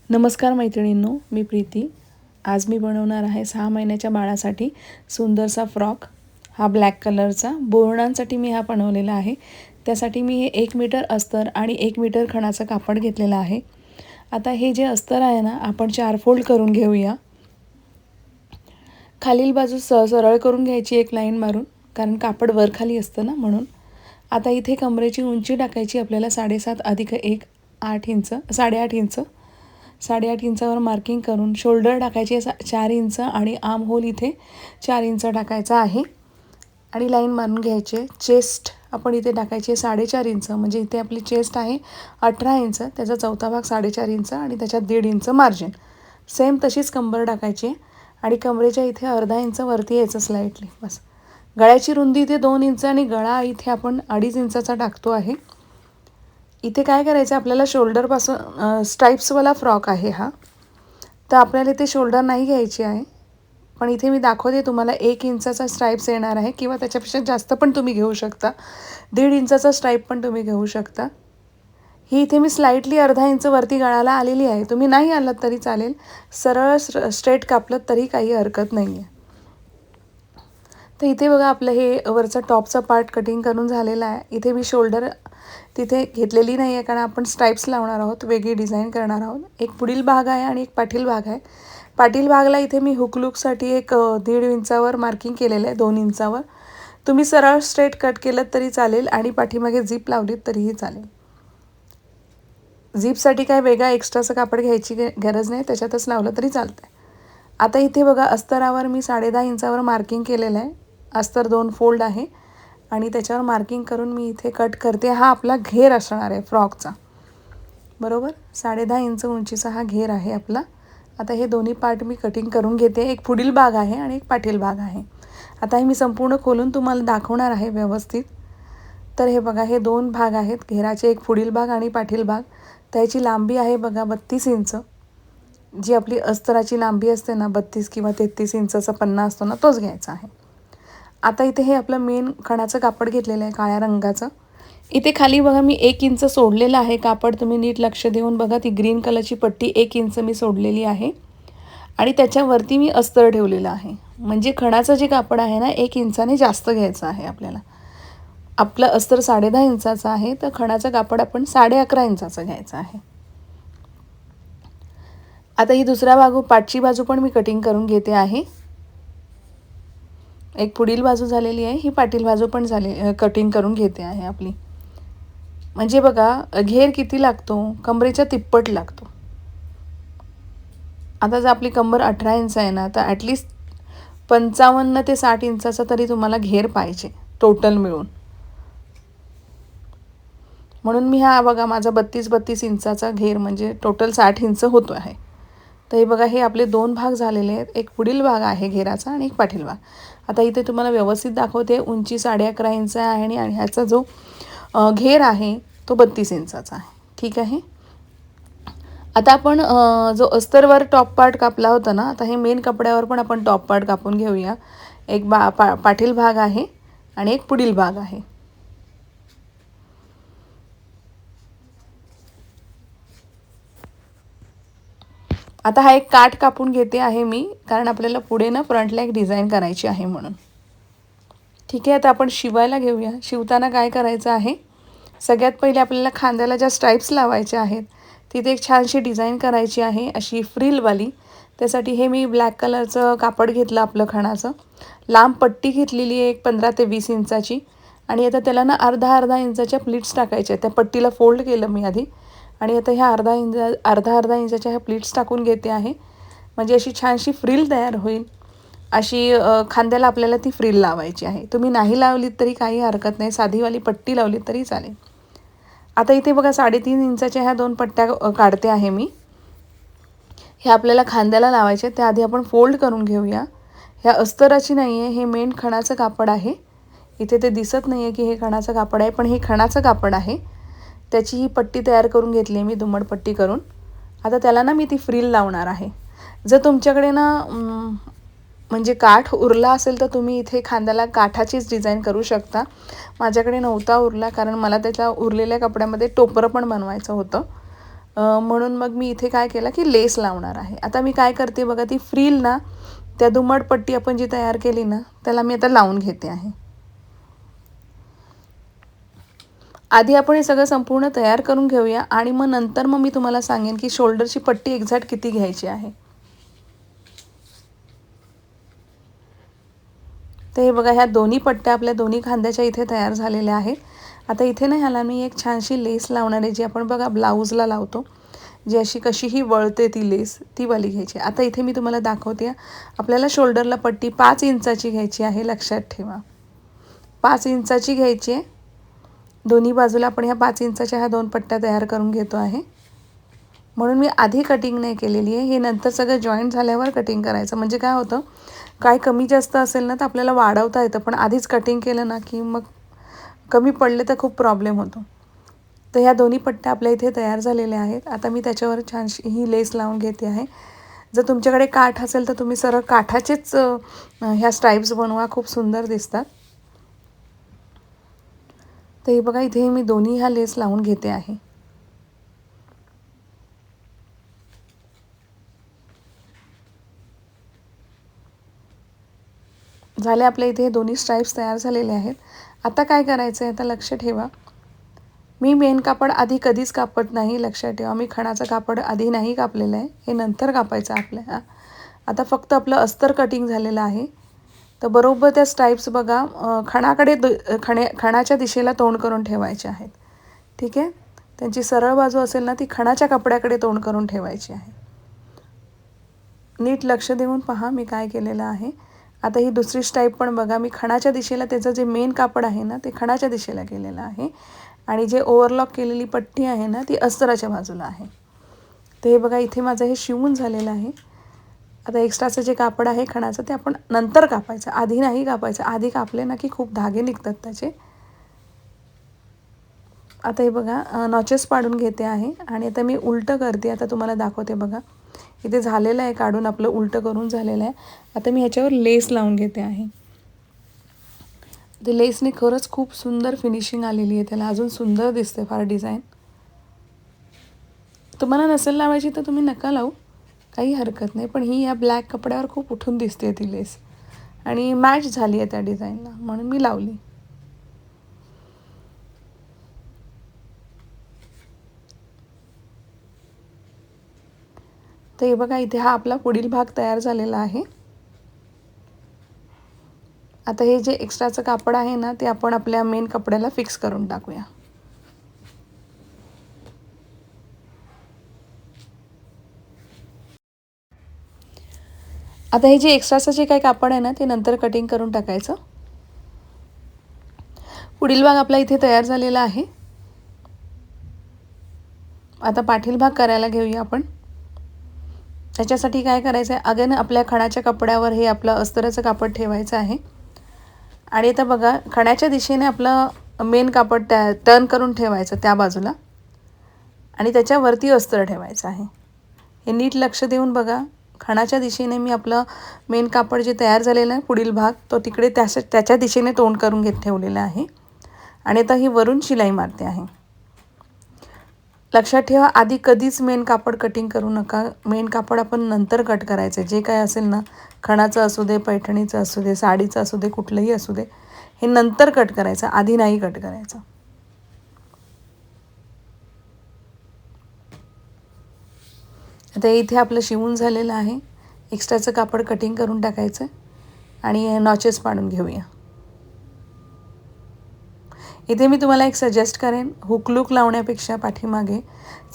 नमस्कार मैत्रिणींनो, मी प्रीती. आज मी बनवणार आहे 6 महिन्याच्या बाळासाठी सुंदरसा फ्रॉक. हा ब्लॅक कलरचा बोरणांसाठी मी हा बनवलेला आहे. त्यासाठी मी हे 1 मीटर अस्तर आणि 1 मीटर खणाचं कापड घेतलेलं आहे. आता हे जे अस्तर आहे ना, आपण 4 फोल्ड करून घेऊया. खालील बाजू सरळ करून घ्यायची एक लाईन मारून, कारण कापड वर खाली असतं ना म्हणून. आता इथे कमरेची उंची टाकायची आपल्याला 7.5 अधिक 1 8 इंच 8.5 इंच. 8.5 इंचावर मार्किंग करून शोल्डर टाकायचे 4 इंच आणि आर्म होल इथे 4 इंच टाकायचा आहे आणि लाईन मारून घ्यायचे. चेस्ट आपण इथे टाकायचे 4.5 इंच, म्हणजे इथे आपली चेस्ट आहे 18 इंच, त्याचा चौथा भाग 4.5 इंच आणि त्याच्यात 1.5 इंच मार्जिन. सेम तशीच कंबर टाकायची आणि कमरेच्या इथे अर्धा इंच वरती यायचं स्लाइटली बस. गळ्याची रुंदी इथे 2 इंच आणि गळा इथे आपण 2.5 इंचाचा टाकतो आहे. इथे काय करायचं आपल्याला, शोल्डरपासून स्ट्राईप्सवाला फ्रॉक आहे हा, तर आपल्याला इथे शोल्डर नाही घ्यायची आहे, पण इथे मी दाखवते तुम्हाला 1 इंचाचा स्ट्राईप्स येणार आहे किंवा त्याच्यापेक्षा जास्त पण तुम्ही घेऊ शकता. 1.5 इंचाचा स्ट्राईप पण तुम्ही घेऊ शकता. ही इथे मी स्लाइटली अर्धा इंच वरती गळाला आलेली आहे. तुम्ही नाही आलात तरी चालेल, सरळ स्ट्रेट कापलं तरी काही हरकत नाही आहे. तर इथे बघा आपलं हे वरचा टॉपचा पार्ट कटिंग करून झालेला आहे. इथे मी शोल्डर तिथे घेतलेली नाही आहे, कारण आपण स्ट्राईप्स लावणार आहोत, वेगळी डिझाईन करणार आहोत. एक पुढील भाग आहे आणि एक पाठील भाग आहे. पाठील भागला इथे मी हुकलूकसाठी एक 1.5 इंचावर मार्किंग केलेलं आहे, 2 इंचावर. तुम्ही सरळ स्ट्रेट कट केलं तरी चालेल आणि पाठीमागे झीप लावलीत तरीही चालेल. झीपसाठी काय वेगळा एक्स्ट्राचं कापड घ्यायची गरज नाही, त्याच्यातच लावलं तरी चालतं आहे. आता इथे बघा अस्तरावर मी 10.5 इंचावर मार्किंग केलेलं आहे. अस्तर 2 फोल्ड आहे आणि त्याच्यावर मार्किंग करून मी इथे कट करते. हा आपला घेर असणार आहे फ्रॉकचा, बरोबर. 10.5 इंच उंचीचा हा घेर आहे आपला. आता हे दोन्ही पार्ट मी कटिंग करून घेते. एक पुढील भाग आहे आणि एक पाठील भाग आहे. आता हे मी संपूर्ण खोलून तुम्हाला दाखवणार आहे व्यवस्थित. तर हे बघा, हे 2 भाग आहेत घेराचे, एक पुढील भाग आणि पाठील भाग. त्याची लांबी आहे बघा 32 इंच. जी आपली अस्तराची लांबी असते ना, 32 किंवा 33 इंचाचा पन्ना असतो ना, तोच घ्यायचा आहे. आता इथे हे आपलं मेन खणाचं कापड घेतलेलं आहे काळ्या रंगाचं. इथे खाली बघा मी 1 इंच सोडलेलं आहे कापड. तुम्ही नीट लक्ष देऊन बघा, ती ग्रीन कलरची पट्टी 1 इंच मी सोडलेली आहे आणि त्याच्यावरती मी अस्तर ठेवलेलं आहे. म्हणजे खणाचं जे कापड आहे ना, 1 इंचाने जास्त घ्यायचं आहे आपल्याला. आपलं अस्तर 10.5 इंचाचं आहे, तर खणाचं कापड आपण 11.5 इंचाचं घ्यायचं आहे. आता ही दुसऱ्या बाजू, पाठची बाजू पण मी कटिंग करून घेते आहे. एक पुढील बाजू झालेली आहे, ही पाठील बाजू पण कटिंग करून घेते आहे आपली. म्हणजे बघा घेर किती लागतो, कमरेच्या तिप्पट लागतो. आता जर आपली कंबर 18 इंच आहे ना, तर ॲटलिस्ट 55 ते 60 इंचाचा तरी तुम्हाला घेर पाहिजे टोटल मिळून. म्हणून मी हा बघा माझा 32 इंचाचा घेर म्हणजे टोटल 60 इंच होतो आहे. तर हे बघा, हे आपले 2 भाग झालेले आहेत. एक पुढील भाग आहे घेराचा आणि एक पाठील भाग. आता इथे तुम्हाला व्यवस्थित दाखवते. उंची 11.5 इंच आहे आणि ह्याचा जो घेर आहे तो 32 इंचाचा आहे. ठीक आहे. आता आपण जो अस्तरवर टॉप पार्ट कापला होता ना, आता हे मेन कपड्यावर पण आपण टॉप पार्ट कापून घेऊया. एक पाठील भाग आहे आणि एक पुढील भाग आहे. आता हा एक काठ कापून घेते आहे मी, कारण आपल्याला पुढे ना फ्रंटला एक डिझाईन करायची आहे म्हणून. ठीक आहे. आता आपण शिवायला घेऊया. शिवताना काय करायचं आहे, सगळ्यात पहिले आपल्याला खांद्याला ज्या स्ट्राईप्स लावायच्या आहेत तिथे एक छानशी डिझाईन करायची आहे, अशी फ्रिलवाली. त्यासाठी हे मी ब्लॅक कलरचं कापड घेतलं आपलं खणाचं. लांब पट्टी घेतलेली आहे एक 15 ते 20 इंचाची आणि आता त्याला ना अर्धा इंचाच्या प्लीट्स टाकायच्या आहेत. त्या पट्टीला फोल्ड केलं मी आधी आणि आता ह्या अर्धा इंचाच्या ह्या प्लीट्स टाकून घेते आहे. म्हणजे अशी छानशी फ्रिल तयार होईल. अशी खांद्याला आपल्याला ती फ्रिल लावायची आहे. तुम्ही नाही लावलीत तरी काही हरकत नाही, साधीवाली पट्टी लावलीत तरी चालेल. आता इथे बघा 3.5 इंचाच्या ह्या 2 पट्ट्या काढते आहे मी. ह्या आपल्याला खांद्याला लावायच्या. त्याआधी आपण फोल्ड करून घेऊया. ह्या अस्तराची नाही आहे, हे मेन खणाचं कापड आहे. इथे ते दिसत नाही आहे की हे खणाचं कापड आहे, पण हे खणाचं कापड आहे. त्याची ही पट्टी तयार करून घेतली मी, दुमड पट्टी करून. आता त्याला ना मी ती फ्रिल लावणार आहे. जर तुमच्याकडे ना म्हणजे काठ उरला असेल तर तुम्ही इथे खांद्याला काठाचीच डिझाईन करू शकता. माझ्याकडे नव्हता उरला, कारण मला त्याच्या उरलेल्या कपड्यामध्ये टोपरं पण बनवायचं होतं. म्हणून मग मी इथे काय केलं की लेस लावणार आहे. आता मी काय करते बघा, ती फ्रील ना त्या दुमड पट्टी आपण जी तयार केली ना त्याला मी आता लावून घेते आहे. आधी आपण हे सगळं संपूर्ण तयार करून घेऊया आणि मग नंतर मग मी तुम्हाला सांगेन की शोल्डरची पट्टी एक्झॅक्ट किती घ्यायची आहे. तर हे बघा, ह्या दोन्ही पट्ट्या आपल्या दोन्ही खांद्याच्या इथे तयार झालेल्या आहेत. आता इथे ना ह्याला मी एक छानशी लेस लावणार आहे, जी आपण बघा ब्लाऊजला लावतो, जी अशी कशीही वळते ती लेस, ती वाली घ्यायची. आता इथे मी तुम्हाला दाखवते, आपल्याला शोल्डरला पट्टी 5 इंचाची घ्यायची आहे. लक्षात ठेवा, 5 इंचाची घ्यायची आहे. दोन्ही बाजूला आपण ह्या 5 इंचाच्या ह्या 2 पट्ट्या तयार करून घेतो आहे. म्हणून मी आधी कटिंग नाही केलेली आहे, हे नंतर सगळं जॉईंट झाल्यावर कटिंग करायचं. म्हणजे काय होतं, काय कमी जास्त असेल ना तर आपल्याला वाढवता येतं, पण आधीच कटिंग केलं ना की मग कमी पडले तर खूप प्रॉब्लेम होतो. तर ह्या दोन्ही पट्ट्या आपल्या इथे तयार झालेल्या आहेत. आता मी त्याच्यावर छानशी ही लेस लावून घेते आहे. जर तुमच्याकडे काठ असेल तर तुम्ही सरळ काठाचेच ह्या स्ट्राइप्स बनवा, खूप सुंदर दिसतात. तर हे बघा, इथे मी दोन्ही ह्या लेस लावून घेते आहे. झाले आपल्या इथे हे दोन्ही स्ट्राइप्स तयार झालेले आहेत. आता काय करायचं आहे, आता लक्ष ठेवा, मी मेन कापड आधी कधीच कापत नाही. लक्षात ठेवा, मी खणाचं कापड आधी नाही कापलेलं आहे, हे नंतर कापायचं आपल्याला. आता फक्त आपलं अस्तर कटिंग झालेलं आहे. तर बरोबर त्या स्ट्राइप्स बघा, खणाकडे खणाच्या दिशेला तोंड करून ठेवायचे आहेत. ठीक आहे, त्यांची सरळ बाजू असेल ना ती खणाच्या कपड्याकडे तोंड करून ठेवायची आहे. नीट लक्ष देऊन पहा मी काय केलेलं आहे. आता ही दुसरी स्ट्राइप पण बघा, मी खणाच्या दिशेला, त्याचं जे मेन कापड आहे ना ते खणाच्या दिशेला केलेलं आहे आणि जे ओव्हरलॉक केलेली पट्टी आहे ना ती अस्तराच्या बाजूला आहे. तर हे बघा, इथे माझं हे शिवून झालेलं आहे. आता एक्स्ट्राचं जे कापड आहे खणाचं ते आपण नंतर कापायचं, आधी नाही कापायचं. आधी कापले ना की खूप धागे निघतात त्याचे. आता हे बघा, नॉचेस पाडून घेते आहे आणि आता मी उलटं करते. आता तुम्हाला दाखवते बघा, इथे झालेलं आहे काढून, आपलं उलटं करून झालेलं आहे. आता मी ह्याच्यावर लेस लावून घेते आहे. ते लेसने खरंच खूप सुंदर फिनिशिंग आलेली आहे, त्याला अजून सुंदर दिसते फार डिझाईन. तुम्हाला नसेल लावायची तर तुम्ही नका लावू, काही हरकत नाही. पण ही या ब्लॅक कपड्यावर खूप उठून दिसते ती लेस आणि मॅच झाली आहे त्या डिझाईनला, म्हणून मी लावली. तर हे बघा, इथे हा आपला पुढील भाग तयार झालेला आहे. आता हे जे एक्स्ट्राचं कापड आहे ना ते आपण आपल्या मेन कपड्याला फिक्स करून टाकूया. आता हे जे एक्स्ट्राचं जे काही कापड आहे ना ते नंतर कटिंग करून टाकायचं. पुढील भाग आपला इथे तयार झालेला आहे. आता पाठील भाग करायला घेऊया आपण. त्याच्यासाठी काय करायचं आहे, अगेन आपल्या खणाच्या कपड्यावर हे आपलं अस्तराचं कापड ठेवायचं आहे आणि आता बघा, खणाच्या दिशेने आपलं मेन कापड टर्न करून ठेवायचं त्या बाजूला आणि त्याच्यावरती अस्तर ठेवायचं आहे. हे नीट लक्ष देऊन बघा, खणाच्या दिशेने मी आपलं मेन कापड जे तयार झालेलं आहे पुढील भाग तो तिकडे त्याच्या दिशेने तोंड करून ठेवलेलं आहे आणि आता ही वरून शिलाई मारते आहे. लक्षात ठेवा, आधी कधीच मेन कापड कटिंग करू नका. मेन कापड आपण नंतर कट करायचं. जे काय असेल ना, खणाचं असू दे, पैठणीचं असू दे, साडीचं असू दे, कुठलंही असू दे, हे नंतर कट करायचं, आधी नाही कट करायचं. आता इथे आपलं शिवून झालेलं आहे. एक्स्ट्राचं कापड कटिंग करून टाकायचं आणि नॉचेस पाडून घेऊया. इथे मी तुम्हाला एक सजेस्ट करेन, हुकलूक लावण्यापेक्षा पाठीमागे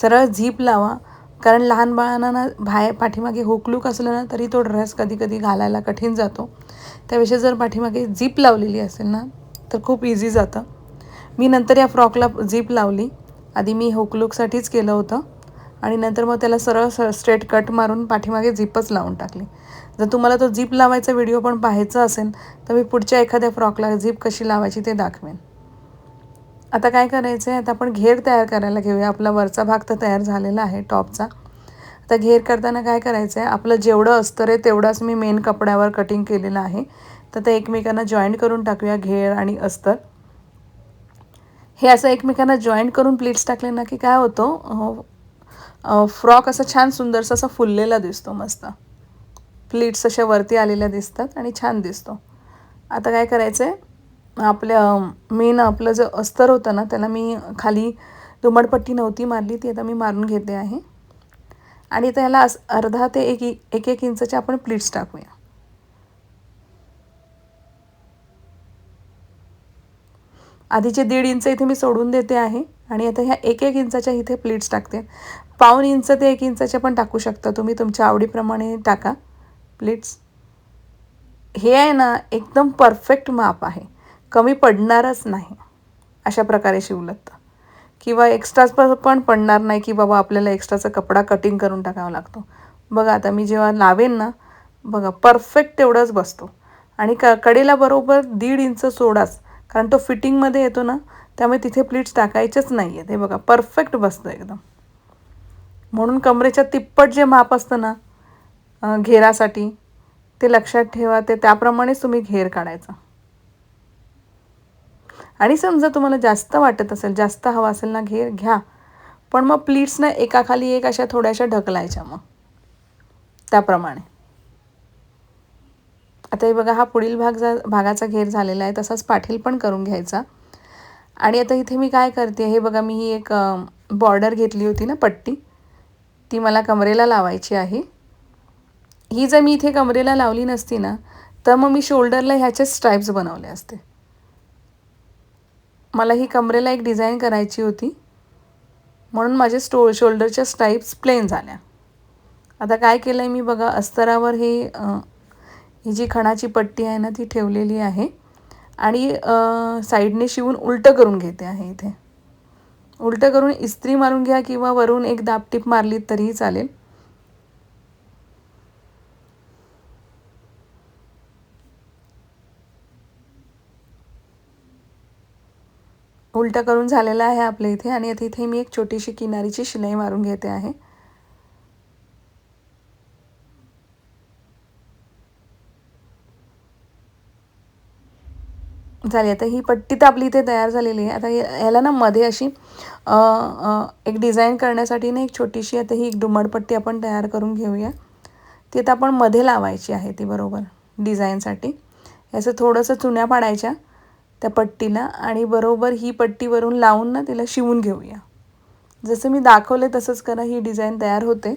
सरळ झीप लावा. कारण लहान बाळांना ना पाठीमागे हुकलूक असलं ना तरी तो ड्रेस कधी कधी घालायला कठीण जातो. त्यापेक्षा जर पाठीमागे झीप लावलेली असेल ना तर खूप इझी जातं. मी नंतर या फ्रॉकला झीप लावली. आधी मी हुकलूकसाठीच केलं होतं आणि नंतर मग त्याला सरळ स्ट्रेट कट मारून पाठीमागे झीपच लावून टाकली. जर तुम्हाला तो झीप लावायचा व्हिडिओ पण पाहायचा असेल तर मी पुढच्या एखाद्या फ्रॉकला झीप कशी लावायची ते दाखवेन. आता काय करायचं आहे, आता आपण घेर तयार करायला घेऊया. आपला वरचा भाग तर तयार झालेला आहे टॉपचा. आता घेर करताना काय करायचं आहे, आपलं जेवढं अस्तर आहे तेवढाच मी मेन कपड्यावर कटिंग केलेलं आहे. तर ते एकमेकांना जॉईंट करून टाकूया, घेर आणि अस्तर. हे असं एकमेकांना जॉईंट करून प्लीट्स टाकले ना की काय होतं, फ्रॉक असा छान सुंदरसा असा फुललेला दिसतो, मस्त प्लीट्स अशा वरती आलेल्या दिसतात आणि छान दिसतो. आता काय करायचं आहे, आपल्या मेन आपलं जे अस्तर होतं ना त्याला मी खाली दुमडपट्टी नव्हती मारली, ती आता मी मारून घेते आहे. आणि त्याला अर्धा ते एक इंचच्या आपण प्लीट्स टाकूया. आधीचे 1.5 इंच इथे मी सोडून देते आहे आणि आता ह्या 1 इंचाच्या इथे प्लीट्स टाकते. 1.5 इंच ते 1 इंचाच्या पण टाकू शकता तुम्ही, तुमच्या आवडीप्रमाणे टाका प्लीट्स. हे आहे ना एकदम परफेक्ट माप आहे, कमी पडणारच नाही अशा प्रकारे शिवलं तर. किंवा एक्स्ट्राच पण पडणार नाही की बाबा आपल्याला एक्स्ट्राचा कपडा कटिंग करून टाकावा लागतो. बघा आता मी जेव्हा लावेन ना, बघा परफेक्ट तेवढंच बसतो. आणि कडेला बरोबर 1.5 इंच सोडाच, कारण तो फिटिंगमध्ये येतो ना, त्यामुळे तिथे प्लीट्स टाकायचेच नाही आहेत. हे बघा परफेक्ट बसतं एकदम. म्हणून कमरेच्या तिप्पट जे माप असतं ना घेरासाठी, ते लक्षात ठेवा, ते त्याप्रमाणेच तुम्ही घेर काढायचा. आणि समजा तुम्हाला जास्त वाटत असेल, जास्त हवा असेल ना घेर घ्या, पण मग प्लीट्स ना एकाखाली एक अशा थोड्याशा ढकलायच्या मग त्याप्रमाणे. आता हे बघा, हा पुढील भागाचा घेर झालेला आहे, तसाच पाठील पण करून घ्यायचा. आणि आता इथे मी काय करते, हे बघा मी ही एक बॉर्डर घेतली होती ना पट्टी, ती मला कमरेला लावायची आहे. ही जर मी इथे कमरेला लावली नसती ना, तर मग मी शोल्डरला ह्याचे स्ट्राइप्स बनवले असते. मला ही कमरेला एक डिझाईन करायची होती, म्हणून माझे शोल्डरच्या स्ट्राइप्स प्लेन झाल्या. आता काय केलं आहे मी, बघा अस्तरावर ही जी खणाची पट्टी आहे ना ती ठेवलेली आहे आणि साईडने शिवून उलटं करून घेते आहे. इथे उलटं करून इस्त्री मारून घ्या किंवा वरून एक दाबटीप मारली तरीही चालेल. उलटं करून झालेलं आहे आपल्या इथे. आणि आता इथे मी एक छोटीशी किनारीची शिलाई मारून घेते आहे. झाली. आता ही पट्टी तर आपली इथे तयार झालेली आहे. आता याला ना मध्ये अशी एक डिझाईन करण्यासाठी ना एक छोटीशी आता ही एक दुमडपट्टी आपण तयार करून घेऊया. ती आता आपण मध्ये लावायची आहे ती बरोबर डिझाईनसाठी. याचं थोडंसं चुन्या पाडायच्या त्या पट्टीला आणि बरोबर ही पट्टी वरून लावून ना तिला शिवून घेऊया. जसं मी दाखवले तसंच करा, ही डिझाईन तयार होते.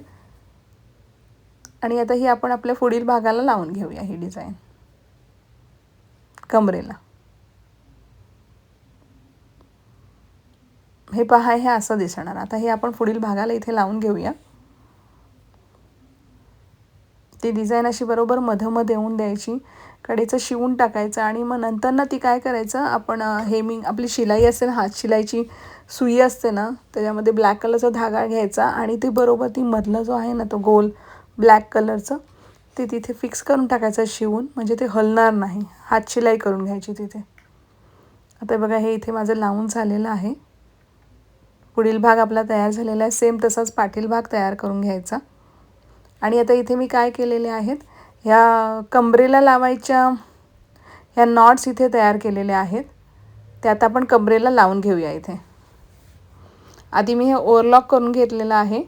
आणि आता ही आपण आपल्या पुढील भागाला लावून घेऊया ही डिझाईन कमरेला. हे पहा, हे असं दिसणार. आता हे आपण पुढील भागाला इथे लावून घेऊया. ती डिझाईन अशी बरोबर मधोमध येऊन द्यायची, कडेचं शिवून टाकायचं आणि मग नंतर ना ती काय करायचं, आपण हेमिंग आपली शिलाई असते ना, हात शिलाईची सुई असते ना, त्याच्यामध्ये ब्लॅक कलरचा धागा घ्यायचा आणि ती बरोबर ती मधला जो आहे ना तो गोल ब्लॅक कलरचं, ते तिथे फिक्स करून टाकायचं शिवून, म्हणजे ते हलणार नाही. हात शिलाई करून घ्यायची तिथे. आता बघा, हे इथे माझं लावून झालेलं आहे. पुढील भाग आपला तयार झालेला आहे. सेम तसाच पाठील भाग तयार करून घ्यायचा. आणि आता इथे मी काय केलेले आहेत, ह्या कमरेला लावायच्या ह्या नॉट्स इथे तयार केलेले आहेत. ते आता आपण कमरेला लावून घेऊया. इथे आधी मी हे ओव्हरलॉक करून घेतलेलं आहे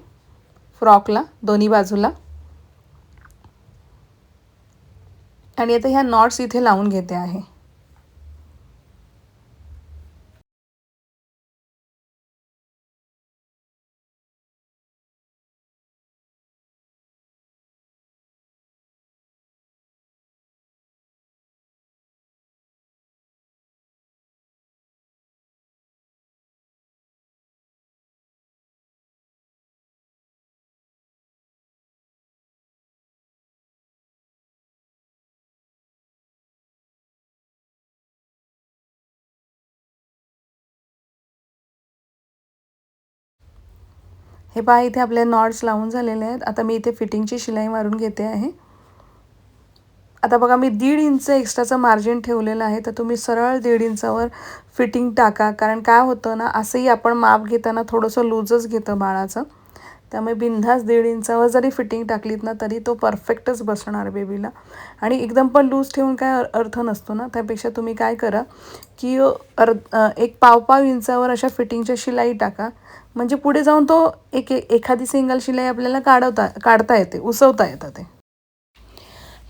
फ्रॉकला दोन्ही बाजूला. आणि आता ह्या नॉट्स इथे लावून घेते आहे. हे पहा, इथे आपले नॉट्स लावून झालेले आहेत. आता मी इथे फिटिंगची शिलाई मारून घेते आहे. आता बघा, मी 1.5 इंच एक्स्ट्राचं मार्जिन ठेवलेलं आहे, तर तुम्ही सरळ 1.5 इंचावर फिटिंग टाका. कारण काय होतं ना, असंही आपण माप घेताना थोडंसं लूजच घेतं बाळाचं, त्यामुळे बिनधास्त 1.5 इंचावर जरी फिटिंग टाकलीत ना तरी तो परफेक्टच बसणार बेबीला. आणि एकदम पण लूज ठेवून काय अर्थ नसतो ना. त्यापेक्षा तुम्ही काय करा की एक 1.5 इंचावर अशा फिटिंगच्या शिलाई टाका, म्हणजे पुढे जाऊन तो एखादी सिंगल शिलाई आपल्याला काढता येते, उसवता येतं ते.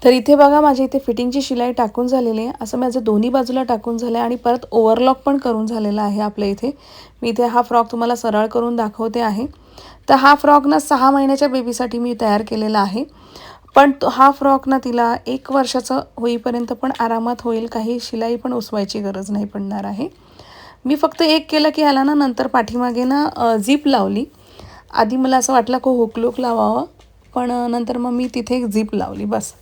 तर इथे बघा माझ्या इथे फिटिंगची शिलाई टाकून झालेली आहे. असं माझं दोन्ही बाजूला टाकून झालं आहे आणि परत ओव्हरलॉक पण करून झालेला आहे आपल्या इथे. मी इथे हा फ्रॉक तुम्हाला सरळ करून दाखवते आहे. तर हा फ्रॉक ना 6 महिन्याच्या बेबीसाठी मी तयार केलेला आहे. पण हा फ्रॉक ना तिला 1 वर्षाचं होईपर्यंत पण आरामात होईल. काही शिलाई पण उसवायची गरज नाही पडणार आहे. मी फक्त एक केलं की ह्याला ना नंतर पाठीमागे ना झिप लावली. आधी मला असं वाटलं की हुकलूक लावावं, पण नंतर मग मी तिथे एक झिप लावली बस.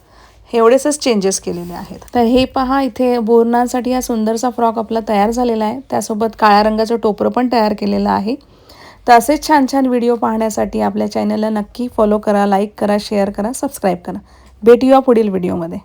एवढेच चेंजेस केलेले आहेत. तर हे पहा इथे बोरणासाठी हा सुंदरसा फ्रॉक आपला तयार झालेला आहे. त्यासोबत काळ्या रंगाचं टोपरं पण तयार केलेलं आहे. तर असेच छान छान व्हिडिओ पाहण्यासाठी आपल्या चॅनलला नक्की फॉलो करा, लाईक करा, शेअर करा, सबस्क्राईब करा. भेटूया पुढील व्हिडिओमध्ये.